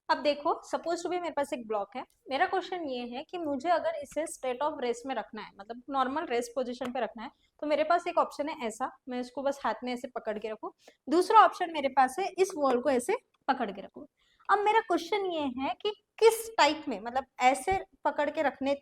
अब देखो, suppose to be मेरे पास एक ब्लॉक है। मेरा क्वेश्चन ये है कि मुझे अगर इसे स्टेट ऑफ रेस्ट में रखना है, मतलब नॉर्मल रेस्ट पोजीशन पे रखना है, तो मेरे पास एक ऑप्शन है ऐसा, मैं इसको बस हाथ में ऐसे पकड़ के रखूं। दूसरा ऑप्शन मेरे पास है इस वॉल को ऐसे पकड़ के रखूं। अब मेरा क्वेश्चन ये है कि किस टाइप में, मतलब ऐसे पकड़ के रखने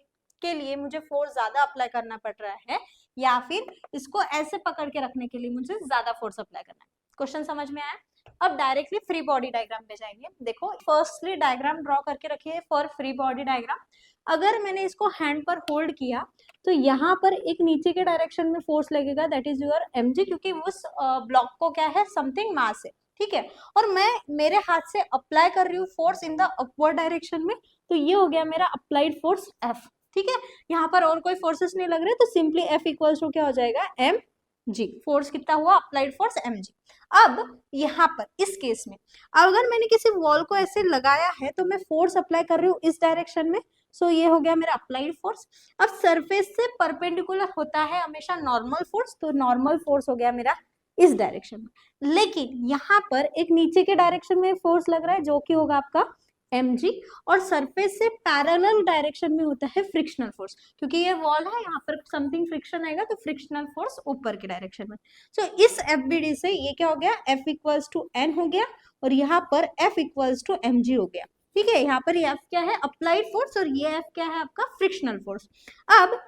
के लिए मुझे फोर्स ज्यादा अप्लाई करना पड़ रहा है, या फिर इसको ऐसे पकड़ के रखने के लिए मुझे ज्यादा फोर्स अप्लाई करना है। क्वेश्चन समझ में आया? अब डायरेक्टली फ्री बॉडी डायग्राम पे जाएंगे। देखो, फर्स्टली डायग्राम ड्रॉ करके रखिए फॉर फ्री बॉडी डायग्राम। अगर मैंने इसको हैंड पर होल्ड किया तो यहाँ पर एक नीचे के डायरेक्शन में फोर्स लगेगा, दैट इज योर mg, क्योंकि उस ब्लॉक को क्या है, समथिंग मास है, ठीक है। और मैं मेरे हाथ से अप्लाई कर रही हूँ force in the upward direction में, तो ये हो गया मेरा अप्लाइड फोर्स F, ठीक है। यहाँ पर और कोई फोर्सेस नहीं लग रहे, तो सिंपली F इक्वल्स टू क्या हो जाएगा, mg। फोर्स कितना हुआ, अप्लाइड फोर्स mg। अब यहाँ पर इस केस में अगर मैंने किसी वॉल को ऐसे लगाया है तो मैं फोर्स अप्लाई कर रही हूँ इस डायरेक्शन में, सो ये हो गया मेरा अप्लाइड फोर्स। अब सरफेस से परपेंडिकुलर होता है हमेशा नॉर्मल फोर्स, तो नॉर्मल फोर्स हो गया मेरा इस डायरेक्शन में। लेकिन यहाँ पर एक नीचे के डायरेक्शन में फोर्स लग रहा है जो कि होगा आपका mg, और सरफेस से पैरेलल डायरेक्शन में होता है फ्रिक्शनल फोर्स, क्योंकि ये वॉल है, यहाँ पर समथिंग फ्रिक्शन आएगा तो फ्रिक्शनल फोर्स ऊपर के डायरेक्शन में। सो इस FBD से ये क्या हो गया, F इक्वल्स टू N हो गया, और यहाँ पर F इक्वल्स टू mg हो गया, ठीक है। यहाँ पर ये F क्या है, अप्लाइड फोर्स, और ये F क्या है आपका, फ्रिक्शनल फोर्स। अब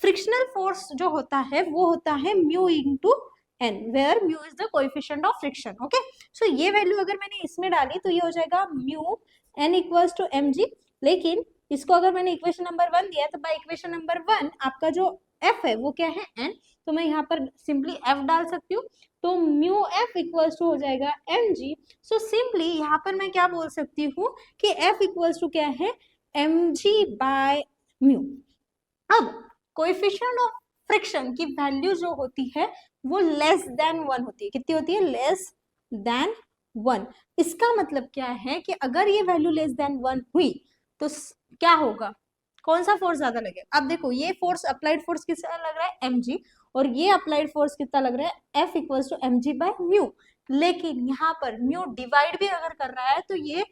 फ्रिक्शनल फोर्स जो होता है वो होता है mu into n, where mu is the coefficient of friction, okay. So ये वैल्यू अगर मैंने इसमें डाली तो ये हो जाएगा mu n equals to mg। लेकिन इसको अगर मैंने इक्वेशन नंबर 1 दिया तो बाय इक्वेशन नंबर 1 आपका जो f है वो क्या है, n, तो मैं यहाँ पर सिंपली f डाल सकती हूँ, तो म्यू f इक्वल्स टू हो जाएगा mg। सो सिंपली यहाँ पर मैं क्या बोल सकती हूँ कि f इक्वल्स टू क्या है, mg बाय म्यू। अब कोएफिशिएंट ऑफ फ्रिक्शन की वैल्यू जो होती है वो लेस देन 1 होती है। कितनी होती है, लेस देन 1। इसका मतलब क्या है कि अगर ये वैल्यू लेस देन 1 हुई तो क्या होगा, कौन सा फोर्स ज्यादा लगेगा। अब देखो, ये फोर्स अप्लाइड फोर्स कितना लग रहा है, mg, और ये अप्लाइड फोर्स कितना लग रहा है, F equals to mg by mu. लेकिन यहाँ पर म्यू डिवाइड भी अगर कर रहा है तो ये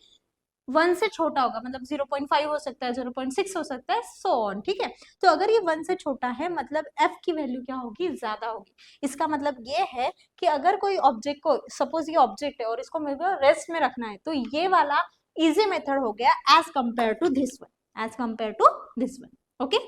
1 से छोटा होगा, मतलब 0.5 हो सकता है, 0.6 हो सकता है, सो ऑन, ठीक है। तो अगर ये 1 से छोटा है मतलब F की वैल्यू क्या होगी, ज्यादा होगी। इसका मतलब ये है कि अगर कोई ऑब्जेक्ट को, सपोज ये ऑब्जेक्ट है और इसको मेरे को रेस्ट में रखना है, तो ये वाला इजी मेथड हो गया as compare to this one, as compare to this one, okay.